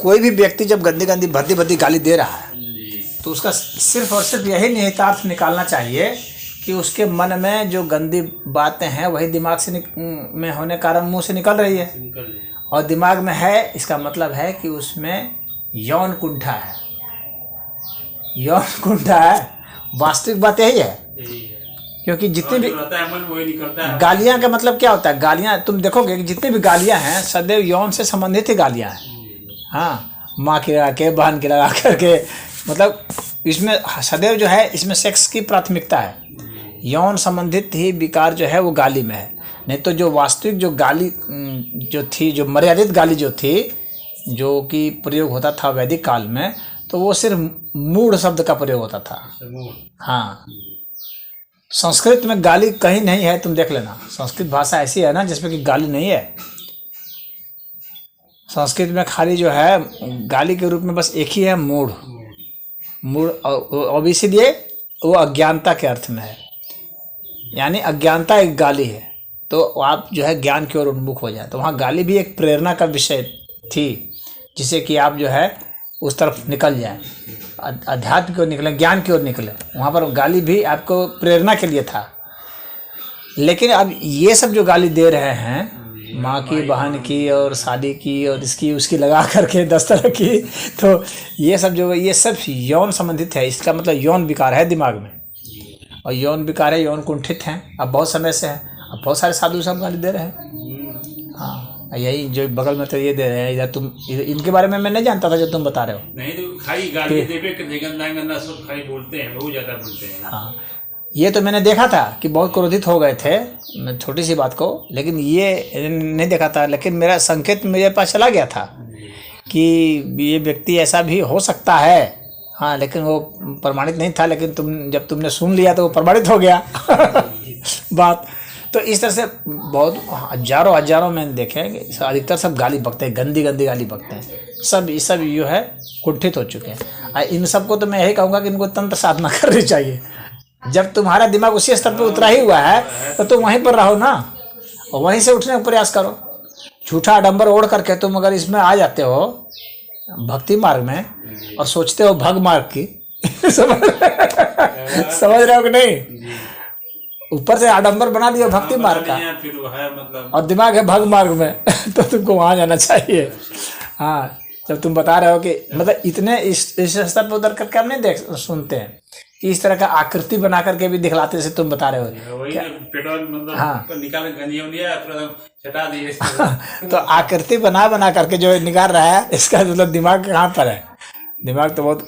कोई भी व्यक्ति जब गंदी गंदी भद्दी भद्दी गाली दे रहा है तो उसका सिर्फ और सिर्फ यही निहितार्थ निकालना चाहिए कि उसके मन में जो गंदी बातें हैं वही दिमाग से में होने कारण मुंह से निकल रही है, और दिमाग में है, इसका मतलब है कि उसमें यौन कुंठा है। यौन कुंठा है, वास्तविक बात यही है। क्योंकि जितनी भी गालियाँ का मतलब क्या होता है, गालियाँ तुम देखोगे कि जितनी भी गालियाँ हैं सदैव यौन से संबंधित ही गालियाँ हैं। हाँ, माँ की लगा के, बहन की लगा करके, मतलब इसमें सदैव जो है इसमें सेक्स की प्राथमिकता है। यौन संबंधित ही विकार जो है वो गाली में है। नहीं तो जो वास्तविक जो गाली जो थी, जो मर्यादित गाली जो थी, जो कि प्रयोग होता था वैदिक काल में, तो वो सिर्फ मूढ़ शब्द का प्रयोग होता था। हाँ, संस्कृत में गाली कहीं नहीं है, तुम देख लेना। संस्कृत भाषा ऐसी है ना जिसमें कि गाली नहीं है। संस्कृत में खाली जो है गाली के रूप में बस एक ही है, मूढ़। मूढ़, और इसीलिए वो अज्ञानता के अर्थ में है, यानी अज्ञानता एक गाली है। तो आप जो है ज्ञान की ओर उन्मुख हो जाए, तो वहाँ गाली भी एक प्रेरणा का विषय थी, जिससे कि आप जो है उस तरफ निकल जाएं, अध्यात्म की ओर निकलें, ज्ञान की ओर निकलें। वहाँ पर गाली भी आपको प्रेरणा के लिए था। लेकिन अब ये सब जो गाली दे रहे हैं, माँ की, बहन की, और शादी की, और इसकी उसकी लगा करके 10 तरह की, तो ये सब जो, ये सब यौन संबंधित है। इसका मतलब यौन विकार है दिमाग में, और यौन विकार है, यौन कुंठित हैं। अब बहुत समय से है, अब बहुत सारे साधु सब गाली दे रहे हैं। हाँ, यही जो बगल में तो ये दे रहे हैं इधर। तुम इनके बारे में मैं नहीं जानता था जो तुम बता रहे हो। नहीं तो खाली गाली देवे के गंदा सब खाली बोलते हैं, बहुत ज़्यादा बोलते हैं। हाँ, ये तो मैंने देखा था कि बहुत क्रोधित हो गए थे छोटी सी बात को, लेकिन ये नहीं देखा था। लेकिन मेरा संकेत मेरे पास चला गया था कि ये व्यक्ति ऐसा भी हो सकता है। हाँ, लेकिन वो प्रमाणित नहीं था। लेकिन जब तुमने सुन लिया तो वो प्रमाणित हो गया बात। तो इस तरह से बहुत हजारों मैंने देखे हैं कि अधिकतर सब गाली बकते हैं, गंदी गंदी गाली बकते हैं। सब जो है कुंठित हो चुके हैं। इन सबको तो मैं यही कहूँगा कि इनको तंत्र साधना करनी चाहिए। जब तुम्हारा दिमाग उसी स्तर पर उतरा ही हुआ है तो तुम वहीं पर रहो ना, और वहीं से उठने का प्रयास करो। झूठा आडंबर ओढ़ करके तुम अगर इसमें आ जाते हो भक्ति मार्ग में, और सोचते हो भग मार्ग की समझ रहे हो कि नहीं? ऊपर से आडंबर बना दिया भक्ति मार्ग का, और दिमाग है भग मार्ग में तो तुमको वहाँ जाना चाहिए। हाँ, जब तुम बता रहे हो कि मतलब इतने इस स्तर पर उतर करके हम नहीं सुनते हैं कि इस तरह का आकृति बना करके भी दिखलाते, जैसे तुम बता रहे हो। हाँ, तो आकृति बना करके जो निकाल रहा है, इसका मतलब दिमाग कहाँ पर है? दिमाग तो बहुत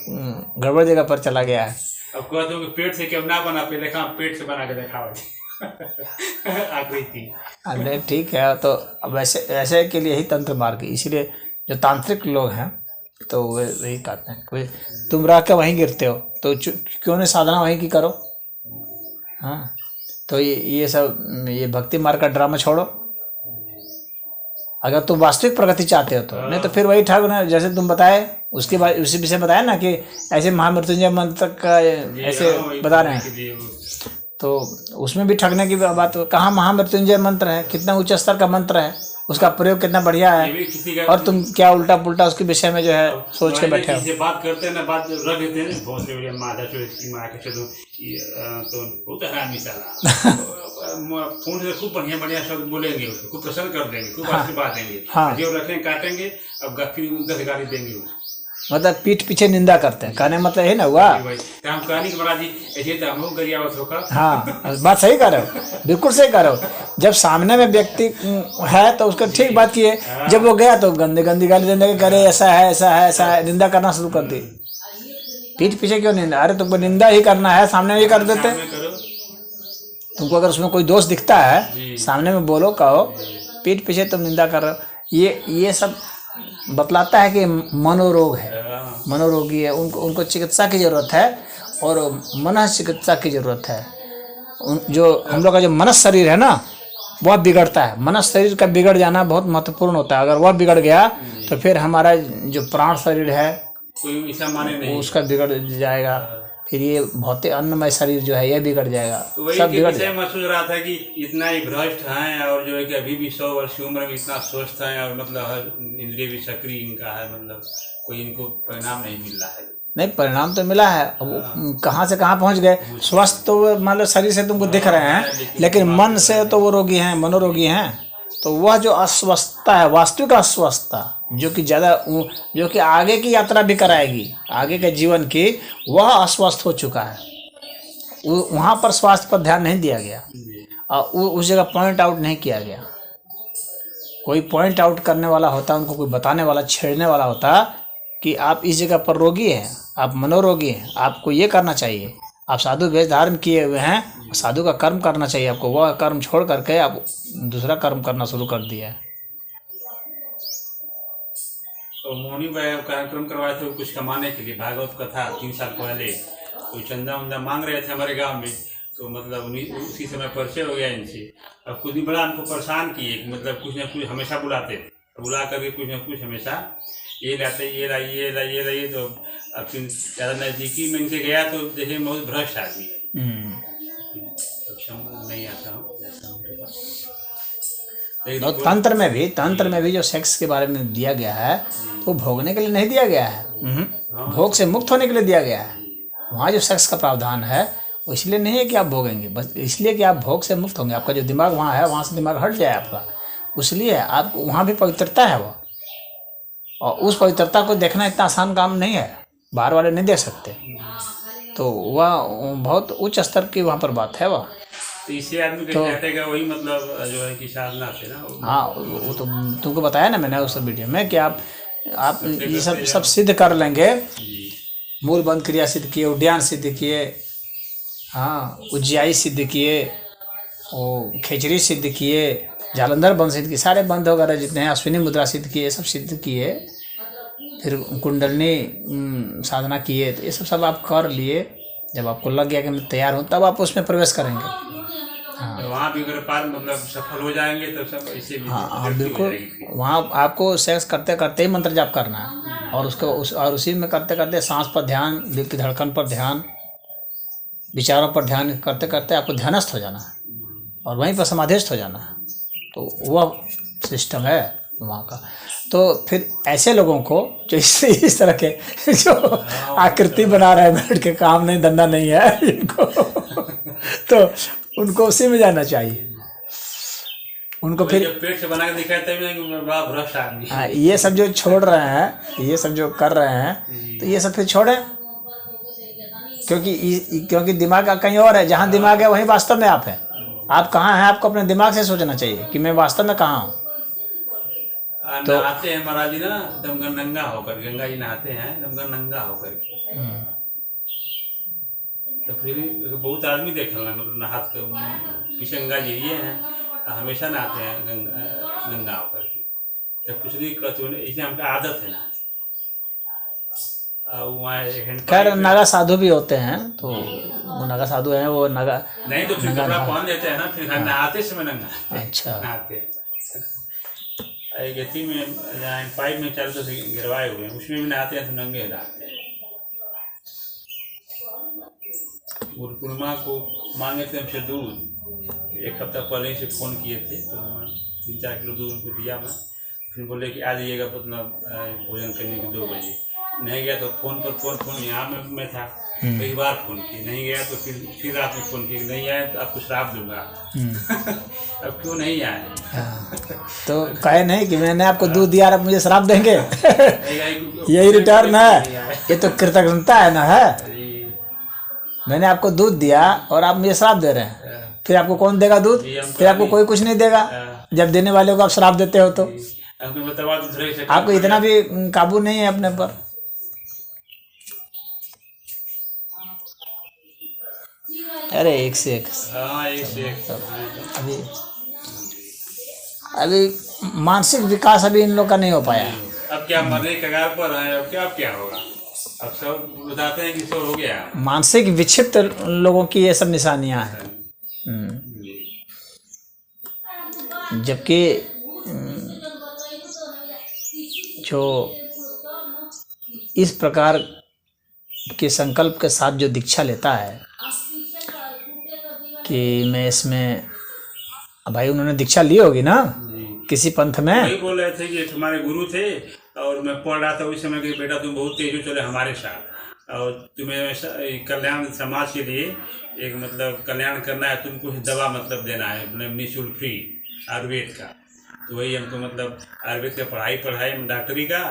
गड़बड़ जगह पर चला गया है। अब कहते हो कि पेट से क्यों ना बना, पे देखा पेट से बना के दिखाओ आकृति। नहीं, ठीक है। तो अब ऐसे के लिए ही तंत्र मार्ग, इसीलिए जो तांत्रिक लोग हैं तो वे वही कहते हैं कि तुम रह के वहीं गिरते हो, तो क्यों नहीं साधना वहीं की करो। हाँ, तो ये सब ये भक्ति मार्ग का ड्रामा छोड़ो। अगर तुम वास्तविक प्रगति चाहते हो तो, नहीं तो फिर वही ठग ना, जैसे तुम बताए उसके बाद उसी विषय बताया ना कि ऐसे महामृत्युंजय मंत्र का ऐसे बता रहे हैं, तो उसमें भी ठगने की बात। कहाँ महामृत्युंजय मंत्र है, कितना उच्च स्तर का मंत्र है, उसका प्रयोग कितना बढ़िया है, और तुम क्या उल्टा पुल्टा उसके विषय में जो है सोच के बैठे हो। बात करते हैं ना, बात रख देते हैं ना, बहुत से माता तो बहुत हरामी साला फोन से खूब बढ़िया शब्द बोलेंगे, खूब प्रसन्न कर देंगे, खूब आशीर्वाद देंगे। हाँ, जो रखें काटेंगे, अब फिर 10 गाली देंगे। मतलब पीठ पीछे निंदा करते हैं, कहने मतलब है ना हुआ। हम कहानी के बड़ा जी ऐसे तो हम गरिया होगा। हाँ, बात सही कर रहे हो, बिल्कुल सही कर रहे हो। जब सामने में व्यक्ति है तो उसका ठीक बात की है, जब वो गया तो गंदी गंदी गाली देने के, करे ऐसा है, निंदा करना शुरू कर दी। पीठ पीछे क्यों निंदा? अरे तुमको निंदा ही करना है, सामने में ही कर देते। तुमको अगर उसमें कोई दोष दिखता है, सामने में बोलो, कहो। पीठ पीछे तुम निंदा कर रहे हो, ये सब बतलाता है कि मनोरोग है, मनोरोगी है। उनको चिकित्सा की ज़रूरत है, और मन चिकित्सा की ज़रूरत है। जो हम लोग का जो मनस शरीर है ना, वह बिगड़ता है। मनस शरीर का बिगड़ जाना बहुत महत्वपूर्ण होता है। अगर वह बिगड़ गया तो फिर हमारा जो प्राण शरीर है कोई ऐसा माने नहीं, उसका बिगड़ जाएगा। फिर ये भौतिक अन्नमय शरीर जो है ये बिगड़ जाएगा, तो वही सब के बिगड़ विषय जाएगा। में सोच रहा था कि इतना ही भ्रष्ट हैं और जो है कि अभी भी 100 वर्ष की उम्र में इतना स्वस्थ हैं और मतलब हर इंद्रिय भी सक्रिय इनका है, मतलब कोई इनको परिणाम नहीं मिल रहा है। नहीं, परिणाम तो मिला है। अब वो कहाँ से कहाँ पहुँच गए। स्वस्थ तो वो मान लो शरीर से तुमको दिख रहे हैं, लेकिन मन से तो वो रोगी हैं, मनोरोगी हैं। तो वह जो अस्वस्थता है, वास्तविक अस्वस्थता, जो कि ज़्यादा जो कि आगे की यात्रा भी कराएगी, आगे के जीवन की, वह अस्वस्थ हो चुका है। वहाँ पर स्वास्थ्य पर ध्यान नहीं दिया गया और उस जगह पॉइंट आउट नहीं किया गया। कोई पॉइंट आउट करने वाला होता, उनको कोई बताने वाला, छेड़ने वाला होता कि आप इस जगह पर रोगी हैं, आप मनोरोगी हैं, आपको ये करना चाहिए, आप साधु वेश धारण किए हुए हैं, साधु का कर्म करना चाहिए आपको, वह कर्म छोड़ करके आप दूसरा कर्म करना शुरू कर दिया है। तो मोनी भाई कार्यक्रम करवाए थे कुछ कमाने के लिए, भागवत कथा 3 साल पहले, तो चंदा उंदा मांग रहे थे हमारे गांव में, तो मतलब उसी समय परिचय हो गया इनसे। अब कुछ दिन बड़ा हमको परेशान किए कि मतलब कुछ ना कुछ हमेशा बुलाते थे, बुला करके कुछ ना कुछ हमेशा ये लाते, ये लाइए। तो अब फिर ज़्यादा नज़दीकी में इनसे गया तो देखे बहुत भ्रष्ट आदमी है, तो नहीं आता हूँ। तो तंत्र में भी जो सेक्स के बारे में दिया गया है, तो भोगने के लिए नहीं दिया गया है, भोग से मुक्त होने के लिए दिया गया है। वहाँ जो सेक्स का प्रावधान है वो इसलिए नहीं है कि आप भोगेंगे, बस इसलिए कि आप भोग से मुक्त होंगे, आपका जो दिमाग वहाँ है वहाँ से दिमाग हट जाए आपका, उसलिए आप वहाँ भी पवित्रता है वो। और उस पवित्रता को देखना इतना आसान काम नहीं है, बाहर वाले नहीं देख सकते। तो वह बहुत उच्च स्तर की वहाँ पर बात है वह। तो इसी आदमी के कहतेगा वही मतलब जो है कि साधना से ना। हाँ, वो तो तुमको बताया ना मैंने उस वीडियो में कि आप ये सब सिद्ध कर लेंगे। मूल बंध क्रिया सिद्ध किए, उड्डयन सिद्ध किए, हाँ, उज्जयाई सिद्ध किए, वो खेचरी सिद्ध किए, जालंधर बंध सिद्ध किए, सारे बंध वगैरह जितने हैं, अश्विनी मुद्रा सिद्ध किए, सब सिद्ध किए, फिर कुंडलनी साधना किए। तो ये सब आप कर लिए, जब आपको लग गया कि मैं तैयार हूँ, तब आप उसमें प्रवेश करेंगे। हाँ, तो वहाँ भी अगर पार मतलब सफल हो जाएंगे तो सब ऐसे भी। हाँ बिल्कुल, वहाँ आपको सेक्स करते करते ही मंत्र जाप करना है, और और उसी में करते करते सांस पर ध्यान, दिल की धड़कन पर ध्यान, विचारों पर ध्यान करते करते आपको ध्यानस्थ हो जाना है और वहीं पर समाधिस्थ हो जाना है। तो वह सिस्टम है वहाँ का। तो फिर ऐसे लोगों को जो इस तरह के जो आकृति बना रहे हैं, बैठ के काम नहीं धंधा नहीं है इनको, तो उनको उसी में जाना चाहिए। उनको फिर पेट से बना के दिखाते हैं बड़ा भ्रष्ट आदमी। हाँ, ये सब जो छोड़ रहे हैं, ये सब जो कर रहे हैं, तो ये सब फिर छोड़े, क्योंकि दिमाग का कहीं और है। जहाँ दिमाग है वहीं वास्तव में आप है। आप कहाँ हैं, आपको अपने दिमाग से सोचना चाहिए कि मैं वास्तव में कहाँ हूँ। तो नहाते हैं महाराज जी ना दमगर नंगा होकर, गंगा जी नहाते हैं दमगर नंगा होकर के। तो फिर बहुत आदमी देख रहे मतलब नहात के पीछे गंगा जी ये हैं, हमेशा नहाते हैं नंगा होकर के। तो कुछ नहीं कहते, इसलिए हमका आदत है ना। खैर नागा साधु भी होते हैं, तो वो नागा साधु हैं, वो नागा नहीं तो फिर कपड़ा पहन देते हैं ना, फिर नहाते समय नंगा। अच्छा, नहाते हैं गति में पाइप में चारों से गिरवाए हुए हैं, उसमें भी नहाते हैं तो नंगे नहाते हैं। गुरु पूर्णिमा को मांगे थे हमसे दूध, 1 हफ्ता पहले से फ़ोन किए थे, तो 3-4 किलो दूध उनको दिया मैं। फिर बोले कि आ जाइएगा मतलब भोजन करने के 2 बजे। नहीं गया तो फोन यहाँ में था, कई बार फ़ोन किए, नहीं गया तो फिर रात में फ़ोन किए, नहीं आए तो आपको श्राप दूंगा। अब क्यों नहीं आए? तो कहे नहीं कि मैंने आपको दूध दिया, आप मुझे श्राप देंगे। यही रिटर्न है, ये तो कृतज्ञता है ना। है मैंने आपको दूध दिया और आप मुझे श्राप दे रहे हैं, फिर आपको कौन देगा दूध? फिर आपको कोई कुछ नहीं देगा। जब देने वाले को आप श्राप देते हो तो आपको इतना भी काबू नहीं है अपने पर। अरे एक से एक। हाँ, एक से एक। अभी मानसिक विकास अभी इन लोग का नहीं हो पाया। अब क्या मरने के कगार पर है, अब क्या होगा? अब सब बताते हैं कि सब हो गया। मानसिक विक्षिप्त लोगों की ये सब निशानियां हैं। जबकि जो इस प्रकार के संकल्प के साथ जो दीक्षा लेता है कि मैं इसमें, भाई उन्होंने दीक्षा ली होगी ना किसी पंथ में। वही बोल रहे थे कि हमारे गुरु थे और मैं पढ़ रहा था उस समय कि बेटा तुम बहुत तेज हो, चले हमारे साथ और तुम्हें कल्याण समाज के लिए एक मतलब कल्याण करना है, तुमको दवा मतलब देना है मतलब निःशुल्क फ्री आयुर्वेद का। तो वही हमको मतलब आयुर्वेद का पढ़ाई डॉक्टरी का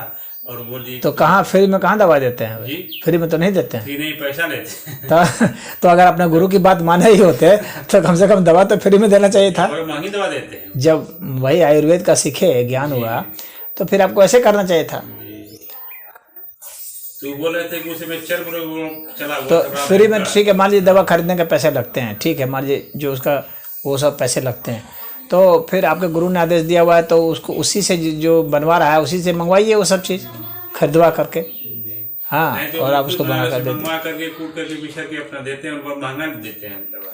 और बोलिए तो कहाँ फ्री में कहाँ दवा देते हैं जी? फ्री में तो नहीं देते हैं। फ्री नहीं, पैसा लेते हैं। तो अगर अपने गुरु की बात माने ही होते तो कम से कम दवा तो फ्री में देना चाहिए था। और महंगी दवा देते हैं। जब वही आयुर्वेद का सीखे ज्ञान हुआ तो फिर आपको ऐसे करना चाहिए था। तो बोल रहे थे कि उसे में चर्म रोग चला हुआ तो था, फ्री में ठीक है, मान लीजिए दवा खरीदने के पैसे लगते हैं, ठीक है, मान लीजिए जो उसका वो सब पैसे लगते हैं, तो फिर आपके गुरु ने आदेश दिया हुआ है तो उसको उसी से जो बनवा रहा है उसी से मंगवाइए वो सब चीज़ खरीदवा करके। हाँ, नहीं तो और आप उसको बना कर मंगवा करके कूट करके बिछर के अपना देते हैं और बहुत महंगा भी देते हैं दवा।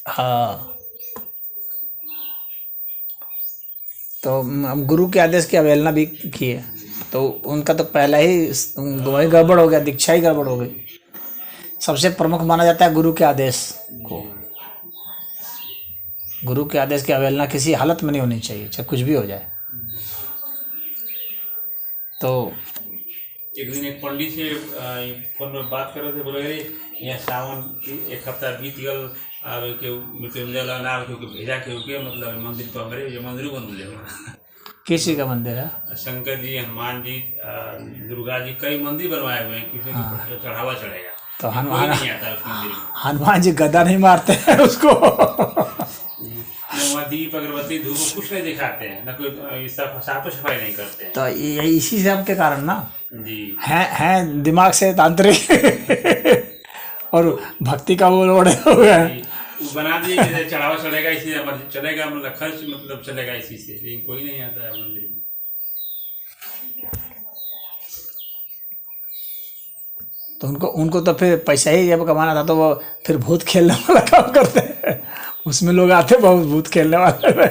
हाँ, तो अब गुरु के आदेश की अवहेलना भी की है तो उनका तो पहला ही वही गड़बड़ हो गया, दीक्षा ही गड़बड़ हो गई। सबसे प्रमुख माना जाता है गुरु के आदेश को। गुरु के आदेश की अवहेलना किसी हालत में नहीं होनी चाहिए, चाहे कुछ भी हो जाए। तो एक दिन एक पंडित से फोन में बात कर रहे थे, बोले यहाँ सावन एक हफ्ता बीत गल के मृत्युंजय नाम के भेजा के मतलब मंदिर पर हमारे ये मंदिर बन बोले। किसी का मंदिर है? शंकर जी, हनुमान जी, दुर्गा जी, कई मंदिर बनवाए हुए हैं, किसी को चढ़ावा चढ़ेगा तो हनुमान नहीं आता उस मंदिर में। हनुमान जी गदा नहीं मारते हैं उसको। वहाँ दीप अगरबत्ती धूप कुछ नहीं दिखाते हैं, ना कोई साफ सफाई नहीं करते हैं। तो ये इसी सब के कारण ना जी हैं दिमाग से तांत्रिक और भक्ति का वो लोड़े हुए हैं। वो बना दिए कि चढ़ावा चढ़ेगा इसी चलेगा, मतलब खर्च मतलब चलेगा इसी से, लेकिन कोई नहीं आता है मंदिर में। तो उनको तो फिर पैसा ही जब कमाना था तो वो फिर भूत खेलने वाला काम करते हैं, उसमें लोग आते बहुत भूत खेलने वाले।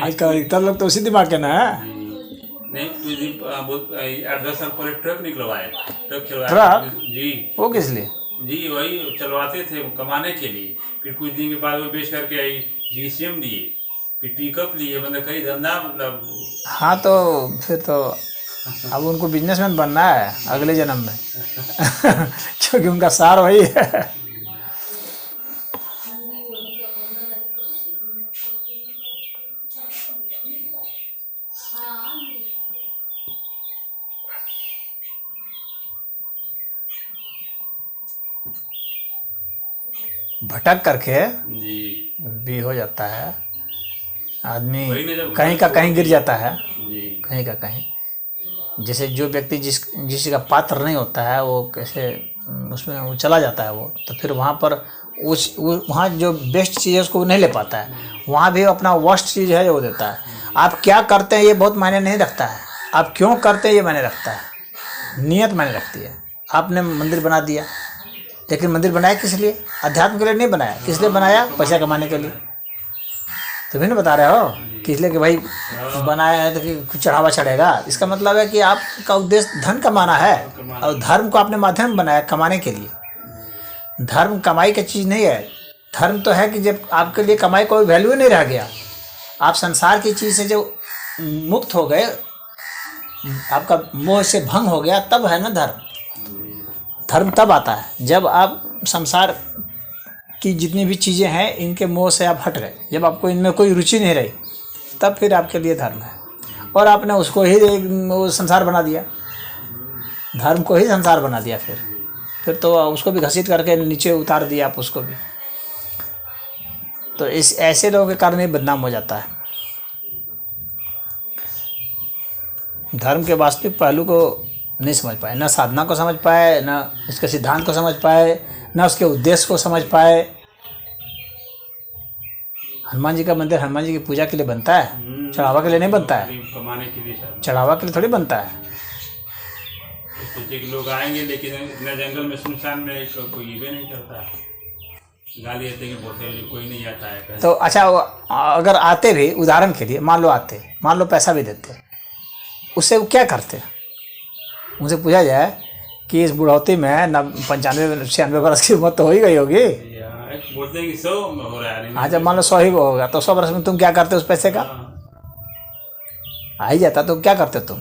आजकल अधिकतर लोग तो उसी दिमाग के ना है। नहीं, कुछ दिन 8-10 साल पहले ट्रक निकलवाए, ट्रक जी। वो किस लिए? जी वही चलवाते थे कमाने के लिए, फिर कुछ दिन के बाद वो बेच करके आई DCM लिए, फिर पिकअप लिए, मतलब कई धंधा मतलब। हाँ, तो फिर तो अब उनको बिजनेसमैन बनना है अगले जन्म में। क्योंकि उनका सार वही है। भटक करके जी भी हो जाता है आदमी, वही ना, जब कहीं का कहीं गिर जाता है, जी कहीं का कहीं। जैसे जो व्यक्ति जिस का पात्र नहीं होता है वो कैसे उसमें वो चला जाता है, वो तो फिर वहाँ पर वहाँ जो बेस्ट चीज़ है उसको वो नहीं ले पाता है, वहाँ भी अपना वर्स्ट चीज़ है वो देता है। आप क्या करते हैं ये बहुत मायने नहीं रखता है, आप क्यों करते हैं ये मायने रखता है, नियत मायने रखती है। आपने मंदिर बना दिया, लेकिन मंदिर बनाया किस लिए? अध्यात्म के लिए नहीं बनाया, किस लिए बनाया? पैसा कमाने के लिए। तो भी नहीं बता रहे हो कि इसलिए कि भाई बनाया है तो कि कुछ चढ़ावा चढ़ेगा। इसका मतलब है कि आपका उद्देश्य धन कमाना है और धर्म को आपने माध्यम बनाया कमाने के लिए। धर्म कमाई की चीज़ नहीं है। धर्म तो है कि जब आपके लिए कमाई कोई वैल्यू नहीं रह गया, आप संसार की चीज़ से जो मुक्त हो गए, आपका मोह से भंग हो गया, तब है ना धर्म। धर्म तब आता है जब आप संसार की जितनी भी चीज़ें हैं इनके मोह से आप हट गए, जब आपको इनमें कोई रुचि नहीं रही, तब फिर आपके लिए धर्म है। और आपने उसको ही वो संसार बना दिया, धर्म को ही संसार बना दिया। फिर तो उसको भी घसीट करके नीचे उतार दिया आप उसको भी। तो इस ऐसे लोगों के कारण ही बदनाम हो जाता है। धर्म के वास्तविक पहलू को नहीं समझ पाए, न साधना को समझ पाए, न इसके सिद्धांत को समझ पाए, न उसके उद्देश्य को समझ पाए। हनुमान जी का मंदिर हनुमान जी की पूजा के लिए बनता है, चढ़ावा के लिए नहीं बनता है। कमाने के लिए चढ़ावा के लिए थोड़ी बनता है। सोचे कि लोग आएंगे, लेकिन इतना जंगल में सुनसान में कोई ये नहीं करता, गाली देते कि बोलते कोई नहीं आता है। तो अच्छा, अगर आते भी, उदाहरण के लिए मान लो आते, मान लो पैसा भी देते, उससे वो क्या करते? उनसे पूछा जाए कि इस बुढ़ौती में 95-96 वर्ष की उम्र तो हो ही गई होगी। बोलते हैं कि 100 हो रहा है। हाँ, जब मान लो 100 ही होगा तो 100 वर्ष में तुम क्या करते उस पैसे का? आ ही जाता तो क्या करते तुम?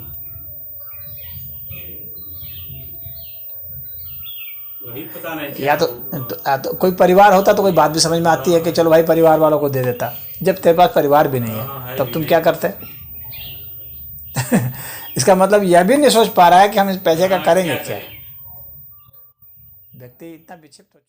वही पता नहीं। या तो कोई परिवार होता तो कोई बात भी समझ में आती है कि चलो भाई परिवार वालों को दे देता। जब तेरे पास परिवार भी नहीं है तब तुम क्या करते? इसका मतलब यह भी नहीं सोच पा रहा है कि हम इस पैसे का करेंगे क्या। व्यक्ति इतना विक्षिप्त हो